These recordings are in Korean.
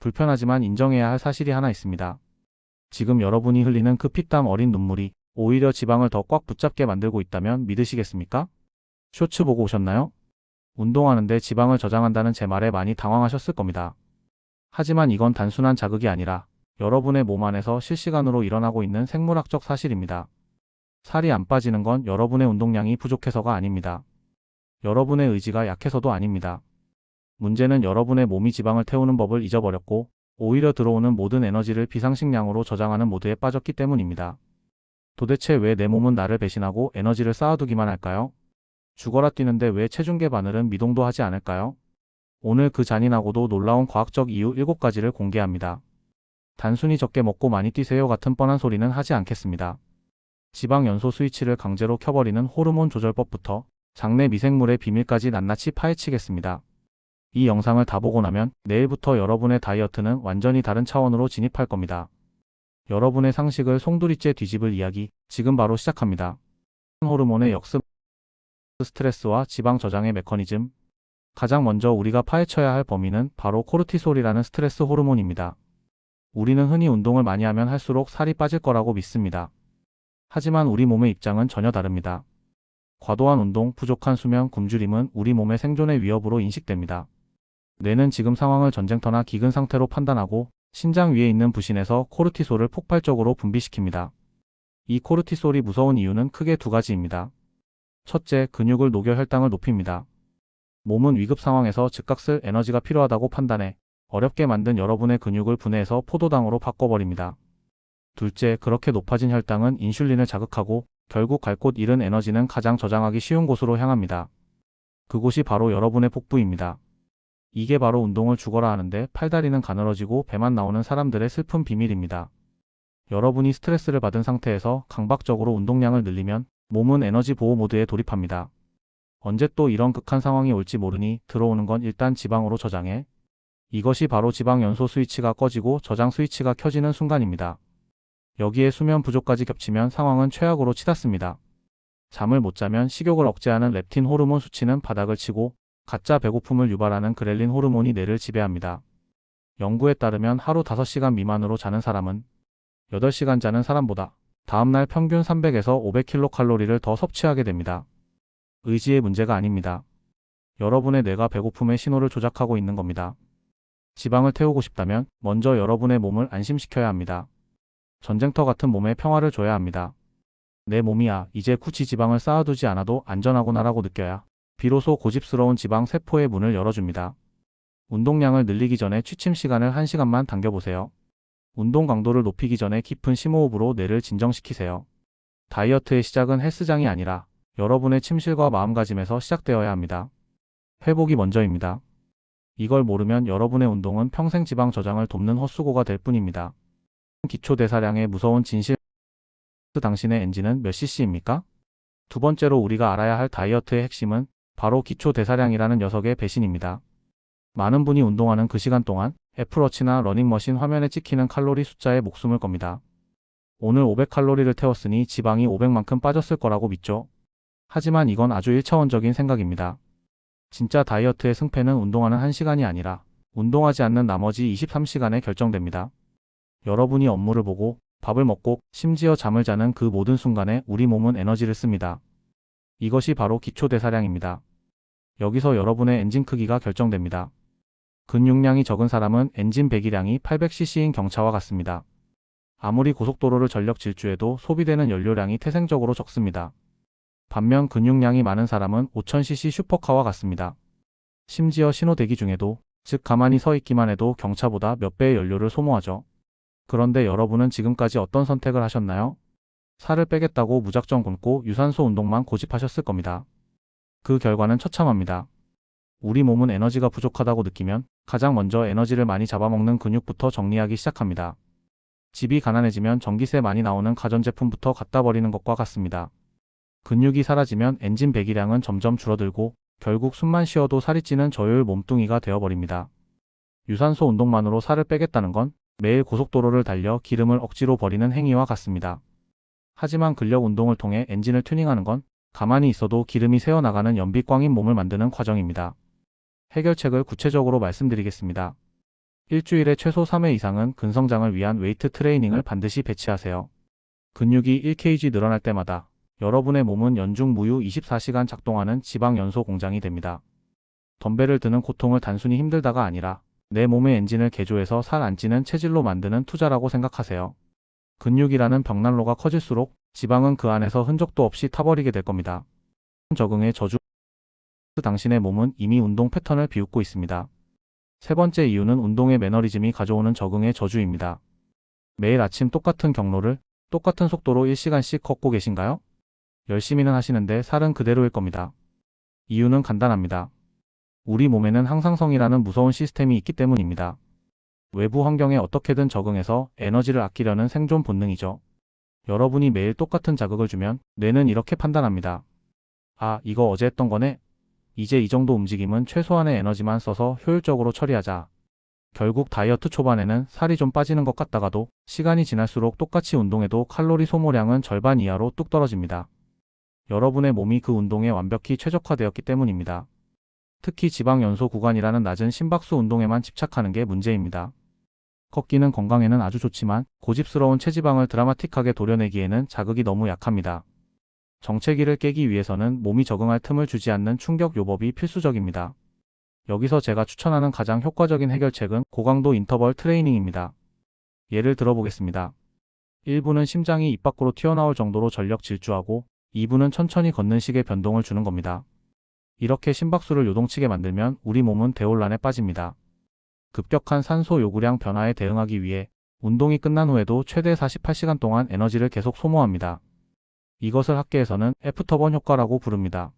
불편하지만 인정해야 할 사실이 하나 있습니다. 지금 여러분이 흘리는 그 피땀 어린 눈물이 오히려 지방을 더 꽉 붙잡게 만들고 있다면 믿으시겠습니까? 쇼츠 보고 오셨나요? 운동하는데 지방을 저장한다는 제 말에 많이 당황하셨을 겁니다. 하지만 이건 단순한 자극이 아니라 여러분의 몸 안에서 실시간으로 일어나고 있는 생물학적 사실입니다. 살이 안 빠지는 건 여러분의 운동량이 부족해서가 아닙니다. 여러분의 의지가 약해서도 아닙니다. 문제는 여러분의 몸이 지방을 태우는 법을 잊어버렸고 오히려 들어오는 모든 에너지를 비상식량으로 저장하는 모드에 빠졌기 때문입니다. 도대체 왜 내 몸은 나를 배신하고 에너지를 쌓아두기만 할까요? 죽어라 뛰는데 왜 체중계 바늘은 미동도 하지 않을까요? 오늘 그 잔인하고도 놀라운 과학적 이유 7가지를 공개합니다. 단순히 적게 먹고 많이 뛰세요 같은 뻔한 소리는 하지 않겠습니다. 지방 연소 스위치를 강제로 켜버리는 호르몬 조절법부터 장내 미생물의 비밀까지 낱낱이 파헤치겠습니다. 이 영상을 다 보고 나면 내일부터 여러분의 다이어트는 완전히 다른 차원으로 진입할 겁니다. 여러분의 상식을 송두리째 뒤집을 이야기 지금 바로 시작합니다. 호르몬의 역습, 스트레스와 지방 저장의 메커니즘. 가장 먼저 우리가 파헤쳐야 할 범위는 바로 코르티솔이라는 스트레스 호르몬입니다. 우리는 흔히 운동을 많이 하면 할수록 살이 빠질 거라고 믿습니다. 하지만 우리 몸의 입장은 전혀 다릅니다. 과도한 운동, 부족한 수면, 굶주림은 우리 몸의 생존의 위협으로 인식됩니다. 뇌는 지금 상황을 전쟁터나 기근 상태로 판단하고 심장 위에 있는 부신에서 코르티솔을 폭발적으로 분비시킵니다. 이 코르티솔이 무서운 이유는 크게 2가지입니다. 첫째, 근육을 녹여 혈당을 높입니다. 몸은 위급 상황에서 즉각 쓸 에너지가 필요하다고 판단해 어렵게 만든 여러분의 근육을 분해해서 포도당으로 바꿔버립니다. 둘째, 그렇게 높아진 혈당은 인슐린을 자극하고 결국 갈 곳 잃은 에너지는 가장 저장하기 쉬운 곳으로 향합니다. 그곳이 바로 여러분의 복부입니다. 이게 바로 운동을 죽어라 하는데 팔다리는 가늘어지고 배만 나오는 사람들의 슬픈 비밀입니다. 여러분이 스트레스를 받은 상태에서 강박적으로 운동량을 늘리면 몸은 에너지 보호 모드에 돌입합니다. 언제 또 이런 극한 상황이 올지 모르니 들어오는 건 일단 지방으로 저장해. 이것이 바로 지방 연소 스위치가 꺼지고 저장 스위치가 켜지는 순간입니다. 여기에 수면 부족까지 겹치면 상황은 최악으로 치닫습니다. 잠을 못 자면 식욕을 억제하는 렙틴 호르몬 수치는 바닥을 치고 가짜 배고픔을 유발하는 그렐린 호르몬이 뇌를 지배합니다. 연구에 따르면 하루 5시간 미만으로 자는 사람은 8시간 자는 사람보다 다음날 평균 300에서 500kcal 더 섭취하게 됩니다. 의지의 문제가 아닙니다. 여러분의 뇌가 배고픔의 신호를 조작하고 있는 겁니다. 지방을 태우고 싶다면 먼저 여러분의 몸을 안심시켜야 합니다. 전쟁터 같은 몸에 평화를 줘야 합니다. 내 몸이야 이제 굳이 지방을 쌓아두지 않아도 안전하구나라고 느껴야 비로소 고집스러운 지방 세포의 문을 열어줍니다. 운동량을 늘리기 전에 취침 시간을 1시간만 당겨보세요. 운동 강도를 높이기 전에 깊은 심호흡으로 뇌를 진정시키세요. 다이어트의 시작은 헬스장이 아니라 여러분의 침실과 마음가짐에서 시작되어야 합니다. 회복이 먼저입니다. 이걸 모르면 여러분의 운동은 평생 지방 저장을 돕는 헛수고가 될 뿐입니다. 기초 대사량의 무서운 진실. 당신의 엔진은 몇 cc입니까? 두 번째로 우리가 알아야 할 다이어트의 핵심은 바로 기초 대사량이라는 녀석의 배신입니다. 많은 분이 운동하는 그 시간 동안 애플워치나 러닝머신 화면에 찍히는 칼로리 숫자에 목숨을 겁니다. 오늘 500칼로리를 태웠으니 지방이 500만큼 빠졌을 거라고 믿죠. 하지만 이건 아주 1차원적인 생각입니다. 진짜 다이어트의 승패는 운동하는 1시간이 아니라 운동하지 않는 나머지 23시간에 결정됩니다. 여러분이 업무를 보고 밥을 먹고 심지어 잠을 자는 그 모든 순간에 우리 몸은 에너지를 씁니다. 이것이 바로 기초 대사량입니다. 여기서 여러분의 엔진 크기가 결정됩니다. 근육량이 적은 사람은 엔진 배기량이 800cc인 경차와 같습니다. 아무리 고속도로를 전력 질주해도 소비되는 연료량이 태생적으로 적습니다. 반면 근육량이 많은 사람은 5000cc 슈퍼카와 같습니다. 심지어 신호 대기 중에도, 즉 가만히 서 있기만 해도 경차보다 몇 배의 연료를 소모하죠. 그런데 여러분은 지금까지 어떤 선택을 하셨나요? 살을 빼겠다고 무작정 굶고 유산소 운동만 고집하셨을 겁니다. 그 결과는 처참합니다. 우리 몸은 에너지가 부족하다고 느끼면 가장 먼저 에너지를 많이 잡아먹는 근육부터 정리하기 시작합니다. 집이 가난해지면 전기세 많이 나오는 가전제품부터 갖다 버리는 것과 같습니다. 근육이 사라지면 엔진 배기량은 점점 줄어들고 결국 숨만 쉬어도 살이 찌는 저효율 몸뚱이가 되어버립니다. 유산소 운동만으로 살을 빼겠다는 건 매일 고속도로를 달려 기름을 억지로 버리는 행위와 같습니다. 하지만 근력 운동을 통해 엔진을 튜닝하는 건 가만히 있어도 기름이 새어나가는 연비 꽝인 몸을 만드는 과정입니다. 해결책을 구체적으로 말씀드리겠습니다. 일주일에 최소 3회 이상은 근성장을 위한 웨이트 트레이닝을 반드시 배치하세요. 근육이 1kg 늘어날 때마다 여러분의 몸은 연중 무휴 24시간 작동하는 지방 연소 공장이 됩니다. 덤벨을 드는 고통을 단순히 힘들다가 아니라 내 몸의 엔진을 개조해서 살 안 찌는 체질로 만드는 투자라고 생각하세요. 근육이라는 벽난로가 커질수록 지방은 그 안에서 흔적도 없이 타버리게 될 겁니다. 적응의 저주. 당신의 몸은 이미 운동 패턴을 비웃고 있습니다. 세 번째 이유는 운동의 매너리즘이 가져오는 적응의 저주입니다. 매일 아침 똑같은 경로를 똑같은 속도로 1시간씩 걷고 계신가요? 열심히는 하시는데 살은 그대로일 겁니다. 이유는 간단합니다. 우리 몸에는 항상성이라는 무서운 시스템이 있기 때문입니다. 외부 환경에 어떻게든 적응해서 에너지를 아끼려는 생존 본능이죠. 여러분이 매일 똑같은 자극을 주면 뇌는 이렇게 판단합니다. 아, 이거 어제 했던 거네? 이제 이 정도 움직임은 최소한의 에너지만 써서 효율적으로 처리하자. 결국 다이어트 초반에는 살이 좀 빠지는 것 같다가도 시간이 지날수록 똑같이 운동해도 칼로리 소모량은 절반 이하로 뚝 떨어집니다. 여러분의 몸이 그 운동에 완벽히 최적화되었기 때문입니다. 특히 지방 연소 구간이라는 낮은 심박수 운동에만 집착하는 게 문제입니다. 걷기는 건강에는 아주 좋지만 고집스러운 체지방을 드라마틱하게 도려내기에는 자극이 너무 약합니다. 정체기를 깨기 위해서는 몸이 적응할 틈을 주지 않는 충격 요법이 필수적입니다. 여기서 제가 추천하는 가장 효과적인 해결책은 고강도 인터벌 트레이닝입니다. 예를 들어보겠습니다. 1부는 심장이 입 밖으로 튀어나올 정도로 전력 질주하고 2부는 천천히 걷는 식의 변동을 주는 겁니다. 이렇게 심박수를 요동치게 만들면 우리 몸은 대혼란에 빠집니다. 급격한 산소 요구량 변화에 대응하기 위해 운동이 끝난 후에도 최대 48시간 동안 에너지를 계속 소모합니다. 이것을 학계에서는 애프터번 효과라고 부릅니다.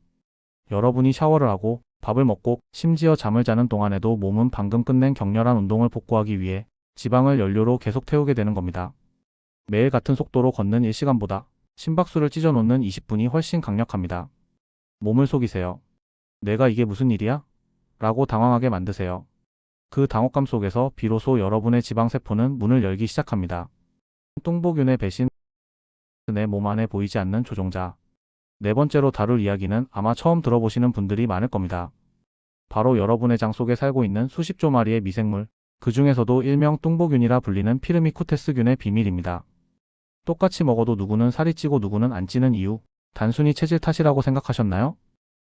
여러분이 샤워를 하고 밥을 먹고 심지어 잠을 자는 동안에도 몸은 방금 끝낸 격렬한 운동을 복구하기 위해 지방을 연료로 계속 태우게 되는 겁니다. 매일 같은 속도로 걷는 1시간보다 심박수를 찢어놓는 20분이 훨씬 강력합니다. 몸을 속이세요. 내가 이게 무슨 일이야? 라고 당황하게 만드세요. 그 당혹감 속에서 비로소 여러분의 지방세포는 문을 열기 시작합니다. 뚱보균의 배신. 내 몸 안에 보이지 않는 조종자. 네 번째로 다룰 이야기는 아마 처음 들어보시는 분들이 많을 겁니다. 바로 여러분의 장 속에 살고 있는 수십조 마리의 미생물, 그 중에서도 일명 뚱보균이라 불리는 피르미쿠테스균의 비밀입니다. 똑같이 먹어도 누구는 살이 찌고 누구는 안 찌는 이유, 단순히 체질 탓이라고 생각하셨나요?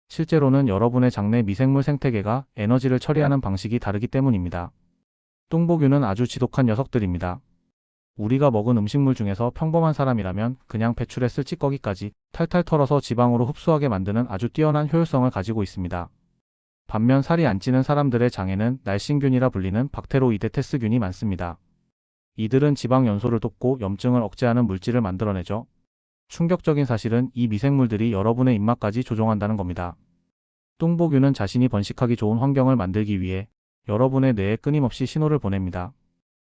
실제로는 여러분의 장내 미생물 생태계가 에너지를 처리하는 방식이 다르기 때문입니다. 뚱보균은 아주 지독한 녀석들입니다. 우리가 먹은 음식물 중에서 평범한 사람이라면 그냥 배출했을 찌꺼기까지 탈탈 털어서 지방으로 흡수하게 만드는 아주 뛰어난 효율성을 가지고 있습니다. 반면 살이 안 찌는 사람들의 장에는 날씬균이라 불리는 박테로이데테스균이 많습니다. 이들은 지방 연소를 돕고 염증을 억제하는 물질을 만들어내죠. 충격적인 사실은 이 미생물들이 여러분의 입맛까지 조종한다는 겁니다. 뚱보균은 자신이 번식하기 좋은 환경을 만들기 위해 여러분의 뇌에 끊임없이 신호를 보냅니다.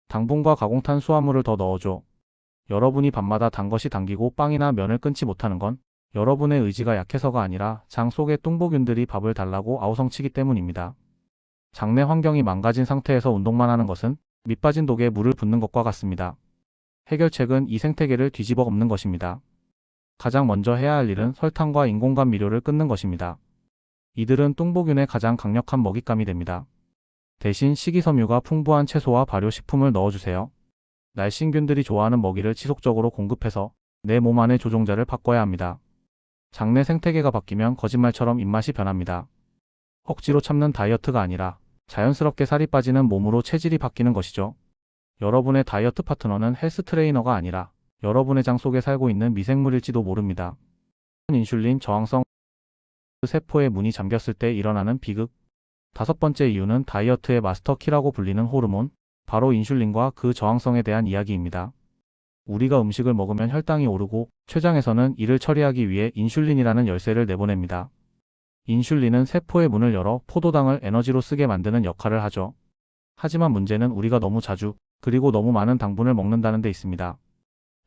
당분과 가공탄 수화물을 더 넣어줘. 여러분이 밤마다 단 것이 당기고 빵이나 면을 끊지 못하는 건 여러분의 의지가 약해서가 아니라 장 속의 뚱보균들이 밥을 달라고 아우성치기 때문입니다. 장내 환경이 망가진 상태에서 운동만 하는 것은 밑 빠진 독에 물을 붓는 것과 같습니다. 해결책은 이 생태계를 뒤집어 엎는 것입니다. 가장 먼저 해야 할 일은 설탕과 인공감 미료를 끊는 것입니다. 이들은 뚱보균의 가장 강력한 먹잇감이 됩니다. 대신 식이섬유가 풍부한 채소와 발효식품을 넣어주세요. 날씬균들이 좋아하는 먹이를 지속적으로 공급해서 내 몸 안의 조종자를 바꿔야 합니다. 장내 생태계가 바뀌면 거짓말처럼 입맛이 변합니다. 억지로 참는 다이어트가 아니라 자연스럽게 살이 빠지는 몸으로 체질이 바뀌는 것이죠. 여러분의 다이어트 파트너는 헬스 트레이너가 아니라 여러분의 장 속에 살고 있는 미생물일지도 모릅니다. 인슐린 저항성. 세포의 문이 잠겼을 때 일어나는 비극. 다섯 번째 이유는 다이어트의 마스터 키라고 불리는 호르몬, 바로 인슐린과 그 저항성에 대한 이야기입니다. 우리가 음식을 먹으면 혈당이 오르고 췌장에서는 이를 처리하기 위해 인슐린이라는 열쇠를 내보냅니다. 인슐린은 세포의 문을 열어 포도당을 에너지로 쓰게 만드는 역할을 하죠. 하지만 문제는 우리가 너무 자주, 그리고 너무 많은 당분을 먹는다는 데 있습니다.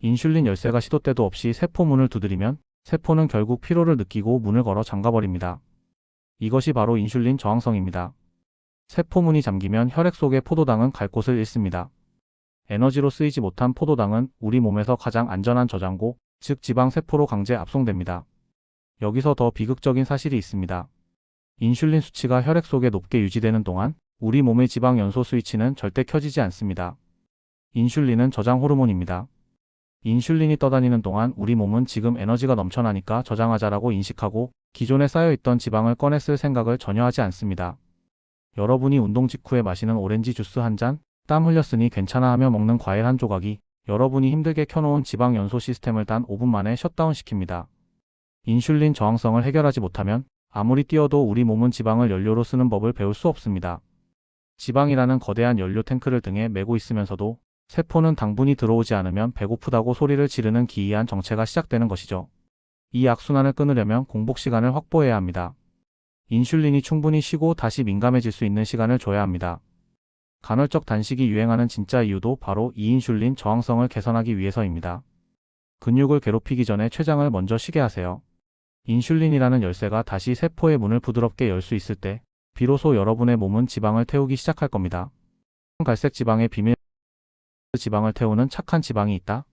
인슐린 열쇠가 시도 때도 없이 세포 문을 두드리면 세포는 결국 피로를 느끼고 문을 걸어 잠가버립니다. 이것이 바로 인슐린 저항성입니다. 세포문이 잠기면 혈액 속의 포도당은 갈 곳을 잃습니다. 에너지로 쓰이지 못한 포도당은 우리 몸에서 가장 안전한 저장고, 즉 지방세포로 강제 압송됩니다. 여기서 더 비극적인 사실이 있습니다. 인슐린 수치가 혈액 속에 높게 유지되는 동안 우리 몸의 지방 연소 스위치는 절대 켜지지 않습니다. 인슐린은 저장 호르몬입니다. 인슐린이 떠다니는 동안 우리 몸은 지금 에너지가 넘쳐나니까 저장하자라고 인식하고 기존에 쌓여있던 지방을 꺼내 쓸 생각을 전혀 하지 않습니다. 여러분이 운동 직후에 마시는 오렌지 주스 한 잔, 땀 흘렸으니 괜찮아 하며 먹는 과일 한 조각이 여러분이 힘들게 켜놓은 지방 연소 시스템을 단 5분 만에 셧다운 시킵니다. 인슐린 저항성을 해결하지 못하면 아무리 뛰어도 우리 몸은 지방을 연료로 쓰는 법을 배울 수 없습니다. 지방이라는 거대한 연료 탱크를 등에 메고 있으면서도 세포는 당분이 들어오지 않으면 배고프다고 소리를 지르는 기이한 정체가 시작되는 것이죠. 이 악순환을 끊으려면 공복 시간을 확보해야 합니다. 인슐린이 충분히 쉬고 다시 민감해질 수 있는 시간을 줘야 합니다. 간헐적 단식이 유행하는 진짜 이유도 바로 이 인슐린 저항성을 개선하기 위해서입니다. 근육을 괴롭히기 전에 췌장을 먼저 쉬게 하세요. 인슐린이라는 열쇠가 다시 세포의 문을 부드럽게 열 수 있을 때 비로소 여러분의 몸은 지방을 태우기 시작할 겁니다. 갈색 지방의 비밀. 지방을 태우는 착한 지방이 있다.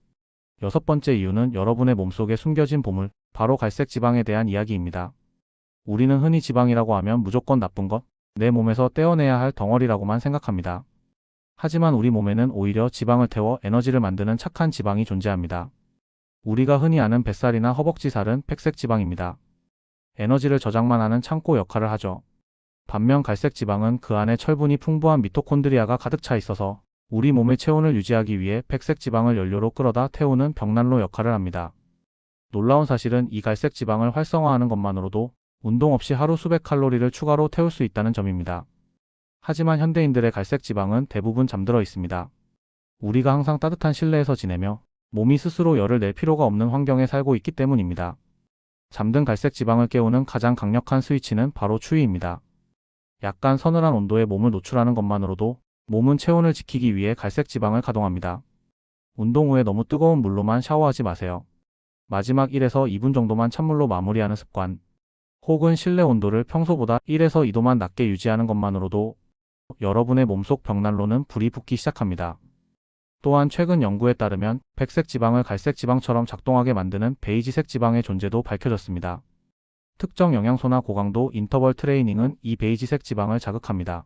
6번째 이유는 여러분의 몸속에 숨겨진 보물, 바로 갈색 지방에 대한 이야기입니다. 우리는 흔히 지방이라고 하면 무조건 나쁜 것, 내 몸에서 떼어내야 할 덩어리라고만 생각합니다. 하지만 우리 몸에는 오히려 지방을 태워 에너지를 만드는 착한 지방이 존재합니다. 우리가 흔히 아는 뱃살이나 허벅지 살은 백색 지방입니다. 에너지를 저장만 하는 창고 역할을 하죠. 반면 갈색 지방은 그 안에 철분이 풍부한 미토콘드리아가 가득 차 있어서 우리 몸의 체온을 유지하기 위해 백색 지방을 연료로 끌어다 태우는 벽난로 역할을 합니다. 놀라운 사실은 이 갈색 지방을 활성화하는 것만으로도 운동 없이 하루 수백 칼로리를 추가로 태울 수 있다는 점입니다. 하지만 현대인들의 갈색 지방은 대부분 잠들어 있습니다. 우리가 항상 따뜻한 실내에서 지내며 몸이 스스로 열을 낼 필요가 없는 환경에 살고 있기 때문입니다. 잠든 갈색 지방을 깨우는 가장 강력한 스위치는 바로 추위입니다. 약간 서늘한 온도에 몸을 노출하는 것만으로도 몸은 체온을 지키기 위해 갈색 지방을 가동합니다. 운동 후에 너무 뜨거운 물로만 샤워하지 마세요. 마지막 1에서 2분 정도만 찬물로 마무리하는 습관, 혹은 실내 온도를 평소보다 1에서 2도만 낮게 유지하는 것만으로도 여러분의 몸속 벽난로는 불이 붙기 시작합니다. 또한 최근 연구에 따르면 백색 지방을 갈색 지방처럼 작동하게 만드는 베이지색 지방의 존재도 밝혀졌습니다. 특정 영양소나 고강도 인터벌 트레이닝은 이 베이지색 지방을 자극합니다.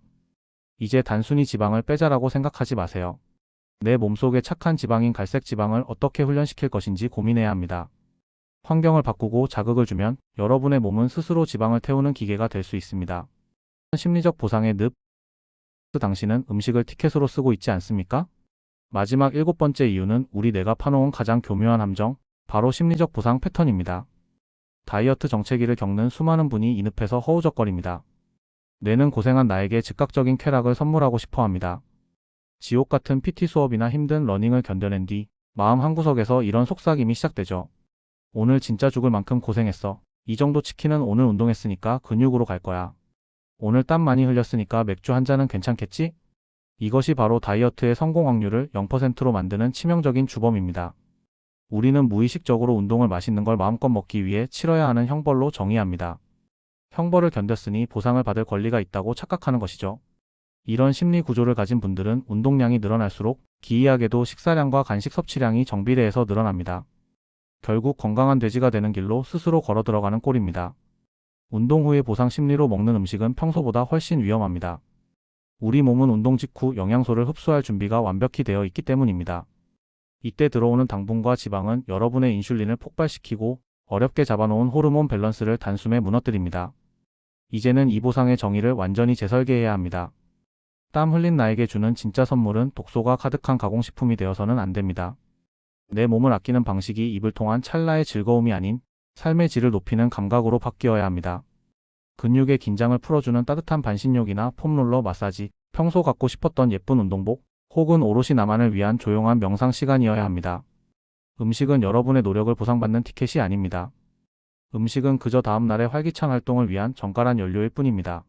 이제 단순히 지방을 빼자라고 생각하지 마세요. 내 몸속에 착한 지방인 갈색 지방을 어떻게 훈련시킬 것인지 고민해야 합니다. 환경을 바꾸고 자극을 주면 여러분의 몸은 스스로 지방을 태우는 기계가 될 수 있습니다. 심리적 보상의 늪. 당신은 음식을 티켓으로 쓰고 있지 않습니까? 마지막 7번째 이유는 우리 뇌가 파놓은 가장 교묘한 함정, 바로 심리적 보상 패턴입니다. 다이어트 정체기를 겪는 수많은 분이 이 늪에서 허우적거립니다. 뇌는 고생한 나에게 즉각적인 쾌락을 선물하고 싶어 합니다. 지옥 같은 PT 수업이나 힘든 러닝을 견뎌낸 뒤 마음 한구석에서 이런 속삭임이 시작되죠. 오늘 진짜 죽을 만큼 고생했어. 이 정도 치킨은 오늘 운동했으니까 근육으로 갈 거야. 오늘 땀 많이 흘렸으니까 맥주 한 잔은 괜찮겠지? 이것이 바로 다이어트의 성공 확률을 0%로 만드는 치명적인 주범입니다. 우리는 무의식적으로 운동을 맛있는 걸 마음껏 먹기 위해 치러야 하는 형벌로 정의합니다. 형벌을 견뎠으니 보상을 받을 권리가 있다고 착각하는 것이죠. 이런 심리 구조를 가진 분들은 운동량이 늘어날수록 기이하게도 식사량과 간식 섭취량이 정비례해서 늘어납니다. 결국 건강한 돼지가 되는 길로 스스로 걸어 들어가는 꼴입니다. 운동 후의 보상 심리로 먹는 음식은 평소보다 훨씬 위험합니다. 우리 몸은 운동 직후 영양소를 흡수할 준비가 완벽히 되어 있기 때문입니다. 이때 들어오는 당분과 지방은 여러분의 인슐린을 폭발시키고 어렵게 잡아놓은 호르몬 밸런스를 단숨에 무너뜨립니다. 이제는 이 보상의 정의를 완전히 재설계해야 합니다. 땀 흘린 나에게 주는 진짜 선물은 독소가 가득한 가공식품이 되어서는 안 됩니다. 내 몸을 아끼는 방식이 입을 통한 찰나의 즐거움이 아닌 삶의 질을 높이는 감각으로 바뀌어야 합니다. 근육의 긴장을 풀어주는 따뜻한 반신욕이나 폼롤러 마사지, 평소 갖고 싶었던 예쁜 운동복, 혹은 오롯이 나만을 위한 조용한 명상 시간이어야 합니다. 음식은 여러분의 노력을 보상받는 티켓이 아닙니다. 음식은 그저 다음날의 활기찬 활동을 위한 정갈한 연료일 뿐입니다.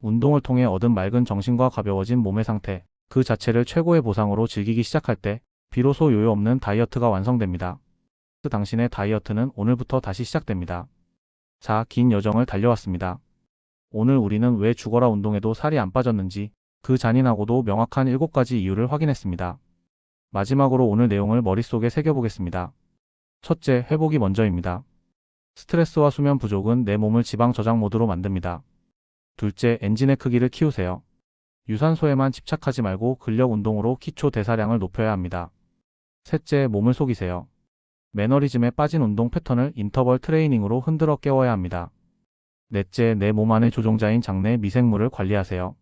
운동을 통해 얻은 맑은 정신과 가벼워진 몸의 상태, 그 자체를 최고의 보상으로 즐기기 시작할 때 비로소 요요 없는 다이어트가 완성됩니다. 당신의 다이어트는 오늘부터 다시 시작됩니다. 자, 긴 여정을 달려왔습니다. 오늘 우리는 왜 죽어라 운동해도 살이 안 빠졌는지 그 잔인하고도 명확한 7가지 이유를 확인했습니다. 마지막으로 오늘 내용을 머릿속에 새겨보겠습니다. 첫째, 회복이 먼저입니다. 스트레스와 수면 부족은 내 몸을 지방 저장 모드로 만듭니다. 둘째, 엔진의 크기를 키우세요. 유산소에만 집착하지 말고 근력 운동으로 기초 대사량을 높여야 합니다. 셋째, 몸을 속이세요. 매너리즘에 빠진 운동 패턴을 인터벌 트레이닝으로 흔들어 깨워야 합니다. 넷째, 내 몸 안의 조종자인 장내 미생물을 관리하세요.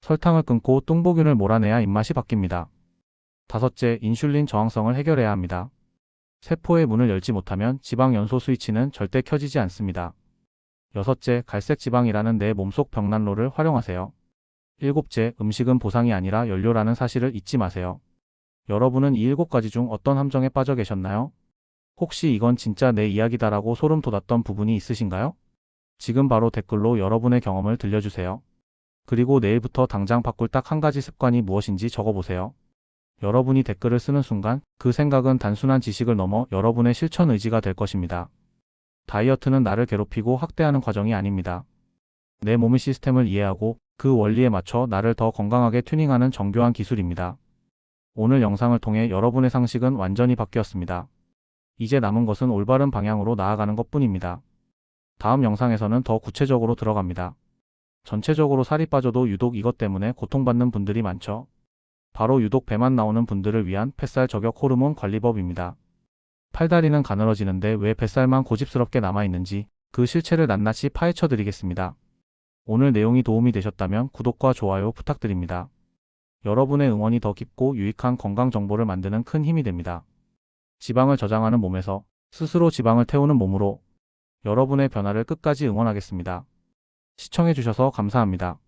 설탕을 끊고 뚱보균을 몰아내야 입맛이 바뀝니다. 다섯째, 인슐린 저항성을 해결해야 합니다. 세포의 문을 열지 못하면 지방 연소 스위치는 절대 켜지지 않습니다. 여섯째, 갈색 지방이라는 내 몸속 벽난로를 활용하세요. 일곱째, 음식은 보상이 아니라 연료라는 사실을 잊지 마세요. 여러분은 이 7가지 중 어떤 함정에 빠져 계셨나요? 혹시 이건 진짜 내 이야기다라고 소름 돋았던 부분이 있으신가요? 지금 바로 댓글로 여러분의 경험을 들려주세요. 그리고 내일부터 당장 바꿀 딱 한 가지 습관이 무엇인지 적어보세요. 여러분이 댓글을 쓰는 순간 그 생각은 단순한 지식을 넘어 여러분의 실천 의지가 될 것입니다. 다이어트는 나를 괴롭히고 학대하는 과정이 아닙니다. 내 몸의 시스템을 이해하고 그 원리에 맞춰 나를 더 건강하게 튜닝하는 정교한 기술입니다. 오늘 영상을 통해 여러분의 상식은 완전히 바뀌었습니다. 이제 남은 것은 올바른 방향으로 나아가는 것뿐입니다. 다음 영상에서는 더 구체적으로 들어갑니다. 전체적으로 살이 빠져도 유독 이것 때문에 고통받는 분들이 많죠. 바로 유독 배만 나오는 분들을 위한 뱃살 저격 호르몬 관리법입니다. 팔다리는 가늘어지는데 왜 뱃살만 고집스럽게 남아있는지 그 실체를 낱낱이 파헤쳐 드리겠습니다. 오늘 내용이 도움이 되셨다면 구독과 좋아요 부탁드립니다. 여러분의 응원이 더 깊고 유익한 건강 정보를 만드는 큰 힘이 됩니다. 지방을 저장하는 몸에서 스스로 지방을 태우는 몸으로 여러분의 변화를 끝까지 응원하겠습니다. 시청해주셔서 감사합니다.